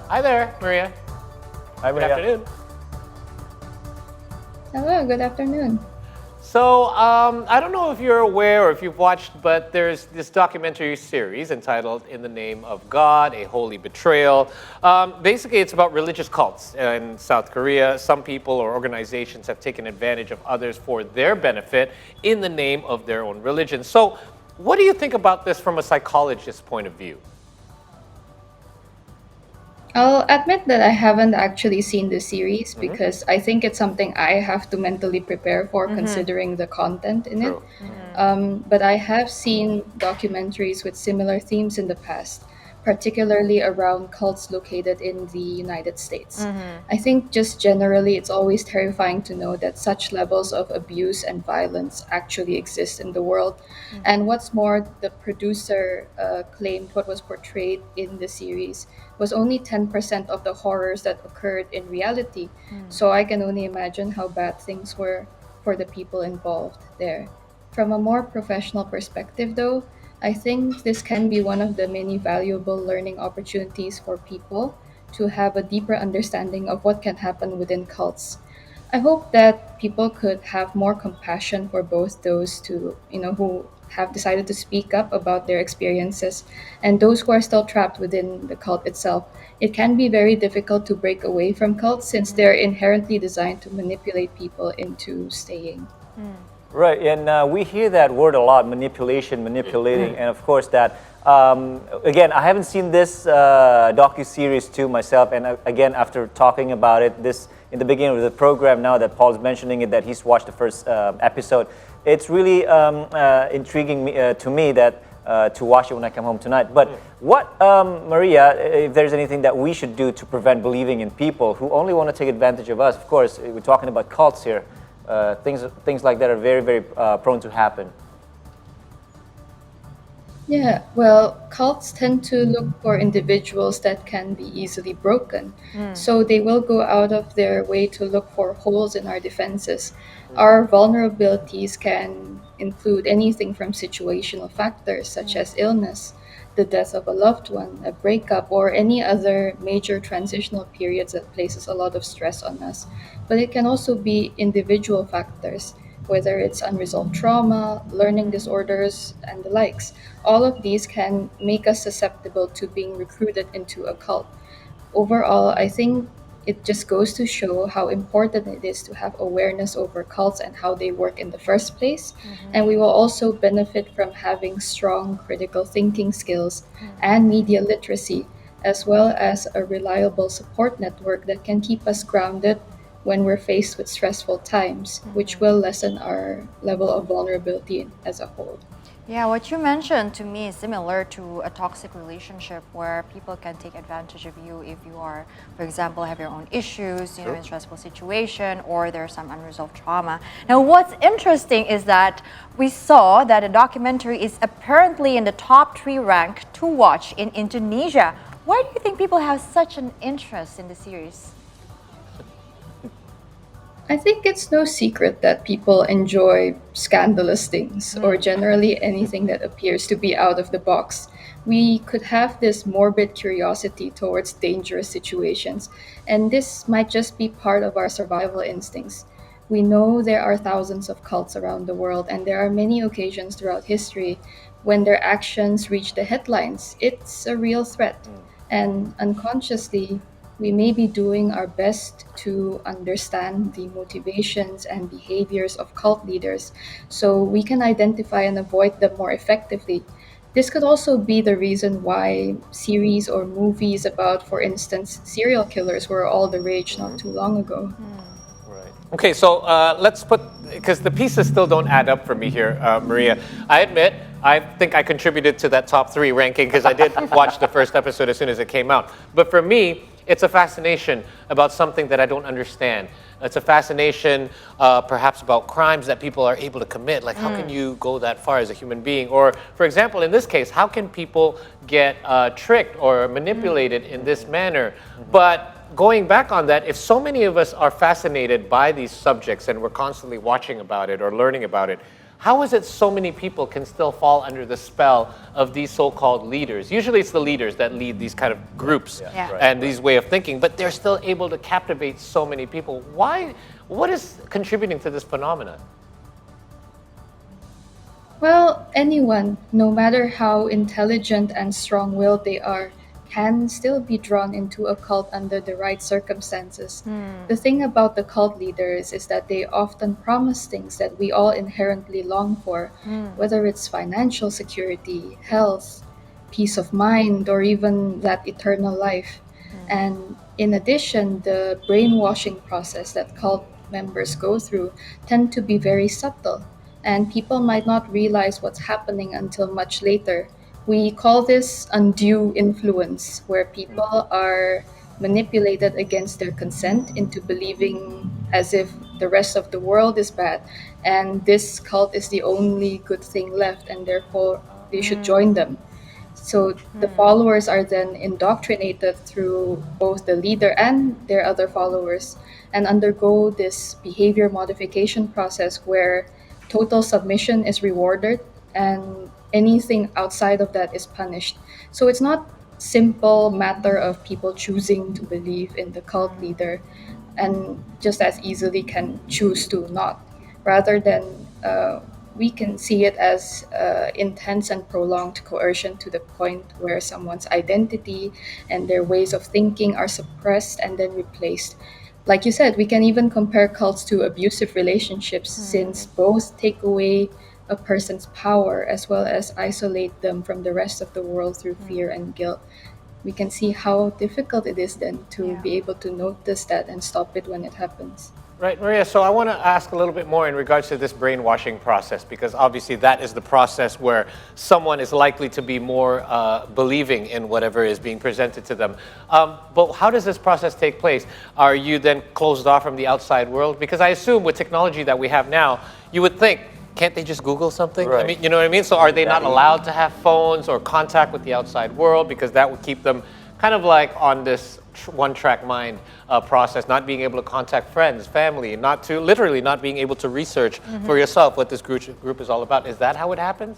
Hi there, Maria. Hi, Good Maria. afternoon. Hello, good afternoon. So, I don't know if you're aware or if you've watched, but there's this documentary series entitled In the Name of God, A Holy Betrayal. Basically, it's about religious cults in South Korea. Some people or organizations have taken advantage of others for their benefit in the name of their own religion. So, what do you think about this from a psychologist's point of view? I'll admit that I haven't actually seen the series because I think it's something I have to mentally prepare for considering the content in it. True. But I have seen documentaries with similar themes in the past, particularly around cults located in the United States. I think just generally, it's always terrifying to know that such levels of abuse and violence actually exist in the world. And what's more, the producer claimed what was portrayed in the series was only 10% of the horrors that occurred in reality. So I can only imagine how bad things were for the people involved there. From a more professional perspective, though, I think this can be one of the many valuable learning opportunities for people to have a deeper understanding of what can happen within cults. I hope that people could have more compassion for both those who have decided to speak up about their experiences and those who are still trapped within the cult itself. It can be very difficult to break away from cults since they're inherently designed to manipulate people into staying. Right, and we hear that word a lot, manipulation, manipulating, and of course that, again, I haven't seen this docu-series too myself, and again, after talking about it, this in the beginning of the program now that Paul's mentioning it, that he's watched the first episode, it's really intriguing to me that to watch it when I come home tonight. But what, Maria, if there's anything that we should do to prevent believing in people who only want to take advantage of us, of course, we're talking about cults here. Things like that are very, very prone to happen. Yeah, well, cults tend to look for individuals that can be easily broken. So they will go out of their way to look for holes in our defenses. Our vulnerabilities can include anything from situational factors such as illness, the death of a loved one, a breakup, or any other major transitional periods that places a lot of stress on us. But it can also be individual factors, whether it's unresolved trauma, learning disorders, and the likes. All of these can make us susceptible to being recruited into a cult. Overall, I think it just goes to show how important it is to have awareness over cults and how they work in the first place. And we will also benefit from having strong critical thinking skills and media literacy, as well as a reliable support network that can keep us grounded when we're faced with stressful times, which will lessen our level of vulnerability as a whole. Yeah, what you mentioned to me is similar to a toxic relationship where people can take advantage of you if you are, for example, have your own issues, in stressful situation, or there's some unresolved trauma. Now, what's interesting is that we saw that a documentary is apparently in the top 3 rank to watch in Indonesia. Why do you think people have such an interest in the series? I think it's no secret that people enjoy scandalous things or generally anything that appears to be out of the box. We could have this morbid curiosity towards dangerous situations, and this might just be part of our survival instincts. We know there are thousands of cults around the world, and there are many occasions throughout history when their actions reach the headlines. It's a real threat, and unconsciously, we may be doing our best to understand the motivations and behaviors of cult leaders so we can identify and avoid them more effectively. This could also be the reason why series or movies about, for instance, serial killers were all the rage not too long ago. Right. Okay, so let's put, because the pieces still don't add up for me here, Maria. I admit, I think I contributed to that top 3 ranking because I did watch the first episode as soon as it came out. But for me, it's a fascination about something that I don't understand. It's a fascination perhaps about crimes that people are able to commit. Like, how can you go that far as a human being? Or, for example, in this case, how can people get tricked or manipulated in this manner? But going back on that, if so many of us are fascinated by these subjects and we're constantly watching about it or learning about it, how is it so many people can still fall under the spell of these so-called leaders? Usually it's the leaders that lead these kind of groups Yeah. and these way of thinking, but they're still able to captivate so many people. Why? What is contributing to this phenomenon? Well, anyone, no matter how intelligent and strong-willed they are, can still be drawn into a cult under the right circumstances. The thing about the cult leaders is that they often promise things that we all inherently long for, whether it's financial security, health, peace of mind, or even that eternal life. And in addition, the brainwashing process that cult members go through tend to be very subtle, and people might not realize what's happening until much later. We call this undue influence, where people are manipulated against their consent into believing as if the rest of the world is bad and this cult is the only good thing left, and therefore they should join them. So the followers are then indoctrinated through both the leader and their other followers and undergo this behavior modification process where total submission is rewarded and anything outside of that is punished. So it's not simple matter of people choosing to believe in the cult leader and just as easily can choose to not. Rather than we can see it as intense and prolonged coercion to the point where someone's identity and their ways of thinking are suppressed and then replaced. Like you said, we can even compare cults to abusive relationships since both take away a person's power as well as isolate them from the rest of the world through fear and guilt. We can see how difficult it is then to Yeah. be able to notice that and stop it when it happens. Right, Maria, so I want to ask a little bit more in regards to this brainwashing process, because obviously that is the process where someone is likely to be more believing in whatever is being presented to them. But how does this process take place? Are you then closed off from the outside world? Because I assume with technology that we have now, you would think, can't they just Google something? I Right. mean, you know what I mean? So are they not allowed to have phones or contact with the outside world because that would keep them kind of like on this one-track mind process, not being able to contact friends, family, literally not being able to research for yourself what this group is all about. Is that how it happens?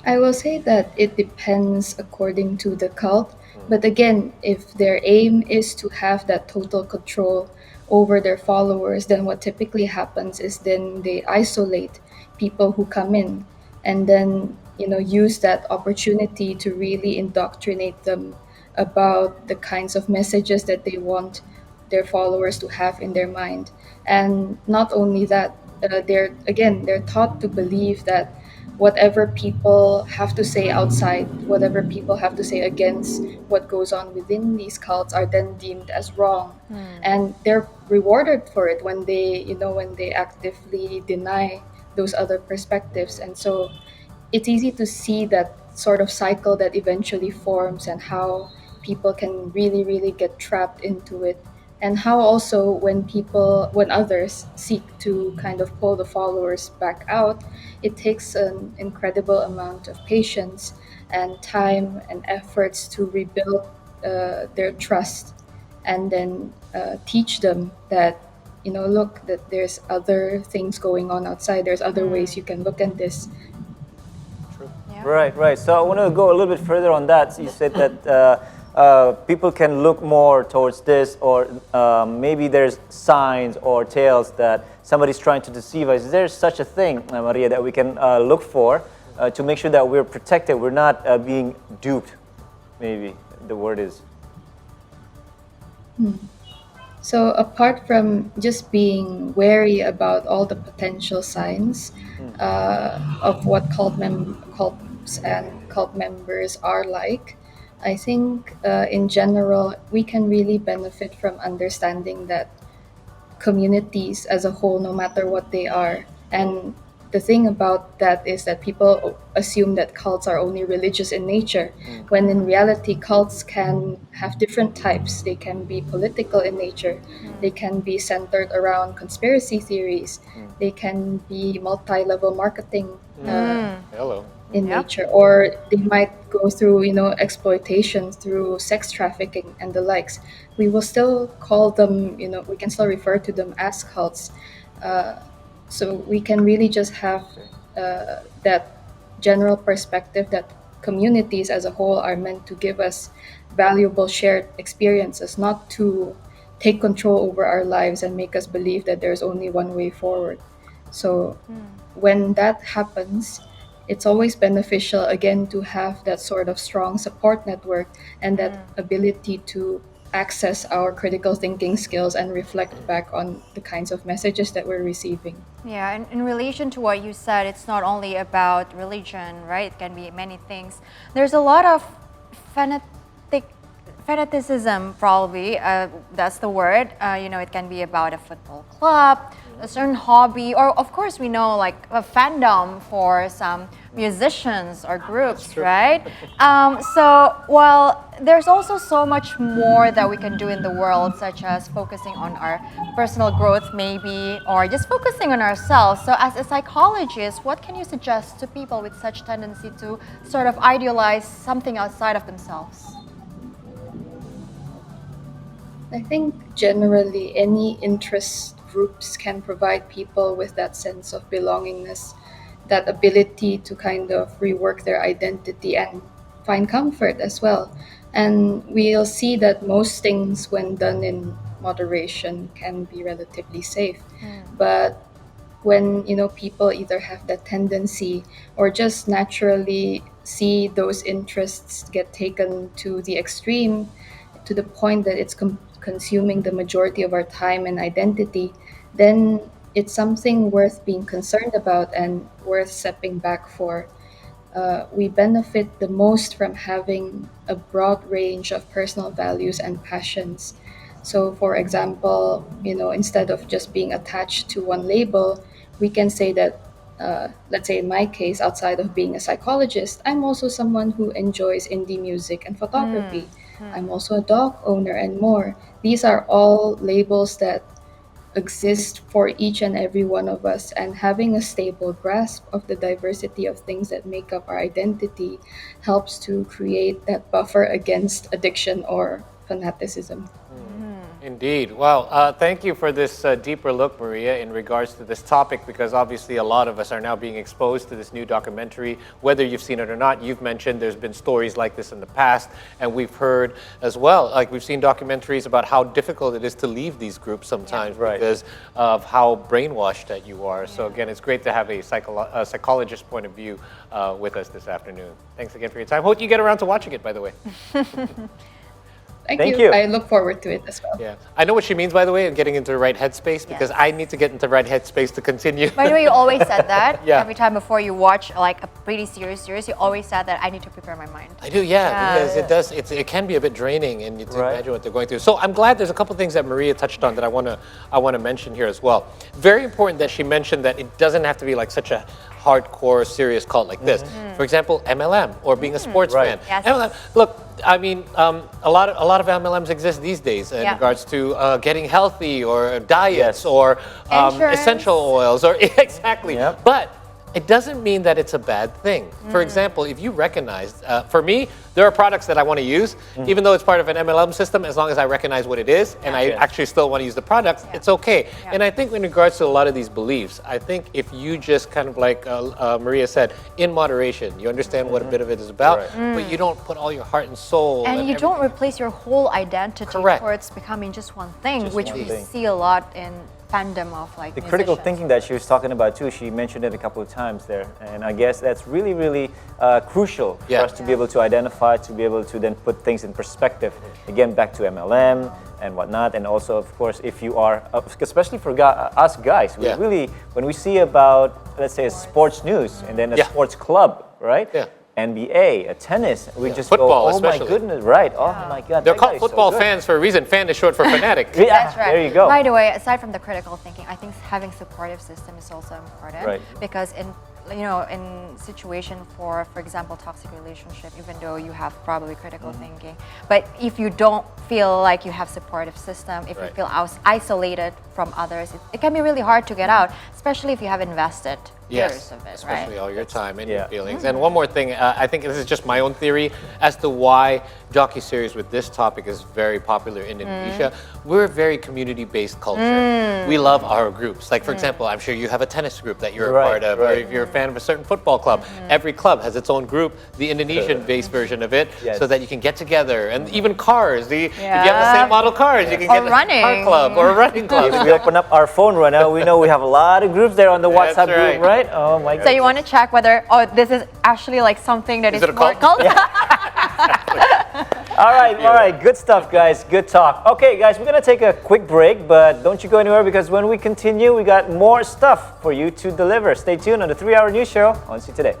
I will say that it depends according to the cult. But again, if their aim is to have that total control over their followers, then what typically happens is then they isolate people who come in and then use that opportunity to really indoctrinate them about the kinds of messages that they want their followers to have in their mind. And not only that, they're taught to believe that whatever people have to say outside, whatever people have to say against what goes on within these cults are then deemed as wrong. And they're rewarded for it when they actively deny those other perspectives. And so it's easy to see that sort of cycle that eventually forms and how people can really, really get trapped into it. And how also when others seek to kind of pull the followers back out, it takes an incredible amount of patience and time and efforts to rebuild their trust and then teach them that look, that there's other things going on outside, there's other ways you can look at this. Yeah. Right. So I want to go a little bit further on that. So you said that people can look more towards this, or maybe there's signs or tales that somebody's trying to deceive us. Is there such a thing, Maria, that we can look for to make sure that we're protected, we're not being duped, maybe the word is? So apart from just being wary about all the potential signs of what cults and cult members are like, I think in general we can really benefit from understanding that communities as a whole, no matter what they are, and the thing about that is that people assume that cults are only religious in nature, when in reality cults can have different types. They can be political in nature, they can be centered around conspiracy theories, they can be multi-level marketing Hello. in Yep. nature, or they might go through exploitation through sex trafficking and the likes. We will still call them, we can still refer to them as cults. So we can really just have that general perspective that communities as a whole are meant to give us valuable shared experiences, not to take control over our lives and make us believe that there's only one way forward. So when that happens, it's always beneficial again to have that sort of strong support network and that ability to access our critical thinking skills and reflect back on the kinds of messages that we're receiving. Yeah, and in relation to what you said, it's not only about religion, right? It can be many things. There's a lot of fanatic, fanaticism, probably. That's the word. It can be about a football club, a certain hobby, or of course we know like a fandom for some musicians or groups, right? There's also so much more that we can do in the world, such as focusing on our personal growth, maybe, or just focusing on ourselves. So, as a psychologist, what can you suggest to people with such tendency to sort of idealize something outside of themselves? I think generally any interest groups can provide people with that sense of belongingness, that ability to kind of rework their identity and find comfort as well. And we'll see that most things, when done in moderation, can be relatively safe. But when people either have that tendency or just naturally see those interests get taken to the extreme, to the point that it's consuming the majority of our time and identity, then it's something worth being concerned about and worth stepping back for. We benefit the most from having a broad range of personal values and passions. So, for example, instead of just being attached to one label, we can say that, let's say in my case, outside of being a psychologist, I'm also someone who enjoys indie music and photography. I'm also a dog owner and more. These are all labels that exist for each and every one of us, and having a stable grasp of the diversity of things that make up our identity helps to create that buffer against addiction or fanaticism. Indeed. Well, thank you for this deeper look, Maria, in regards to this topic, because obviously a lot of us are now being exposed to this new documentary. Whether you've seen it or not, you've mentioned there's been stories like this in the past, and we've heard as well, like we've seen documentaries about how difficult it is to leave these groups sometimes because of how brainwashed that you are. So again, it's great to have a psychologist point of view with us this afternoon. Thanks again for your time. Hope you get around to watching it, by the way. Thank you. I look forward to it as well. Yeah, I know what she means, by the way, of getting into the right headspace, because I need to get into the right headspace to continue. By the way, you always said that. Every time before you watch like a pretty serious series, you always said that I need to prepare my mind. I do, because it does. It can be a bit draining, and you to imagine what they're going through. So I'm glad there's a couple things that Maria touched on that I want to mention here as well. Very important that she mentioned that it doesn't have to be like such a hardcore, serious cult like this. For example, MLM or being a sports fan. Yes. MLM. Look, I mean, a lot of MLMs exist these days in regards to getting healthy or diets or essential oils or exactly. But it doesn't mean that it's a bad thing. For example, if you recognize, for me, there are products that I want to use, even though it's part of an MLM system, as long as I recognize what it is and I actually still want to use the product, it's okay. And I think in regards to a lot of these beliefs, I think if you just kind of like Maria said, in moderation, you understand what a bit of it is about, but you don't put all your heart and soul. And you don't replace your whole identity towards becoming just one thing, which we see a lot in fandom of like the critical thinking that she was talking about too. She mentioned it a couple of times there, and I guess that's really, really crucial for us to be able to identify, to be able to then put things in perspective. Again, back to MLM and whatnot, and also, of course, if you are, especially for us guys, we really, when we see about, let's say, sports news and then a sports club, right? NBA, tennis, we just football, go, oh my goodness, oh my God. They're called football fans for a reason. Fan is short for fanatic. That's right. There you go. By the way, aside from the critical thinking, I think having supportive system is also important because in situation for example, toxic relationship, even though you have probably critical thinking, but if you don't feel like you have supportive system, if you feel isolated from others, it can be really hard to get out, especially if you have invested Yes, of it, especially right? all your time and Yeah. your feelings. And one more thing, I think this is just my own theory as to why docuseries with this topic is very popular in Indonesia. We're a very community-based culture. We love our groups. Like, for example, I'm sure you have a tennis group that you're a Right, part of, or right. if you're a fan of a certain football club. Every club has its own group, the Indonesian-based version of it, Yes. so that you can get together. And even cars, if you have the Yeah. same model cars, you can Or get a car running. club or a running club. If we open up our phone right now, we know we have a lot of groups there on the That's WhatsApp right. group, right? Oh my So god. you want to check whether this is actually like something that Is is it a more cult? All right, good stuff, guys. Good talk. Okay, guys, we're gonna take a quick break, but don't you go anywhere because when we continue, we got more stuff for you to deliver. Stay tuned on the 3 Hour News Show on See Today.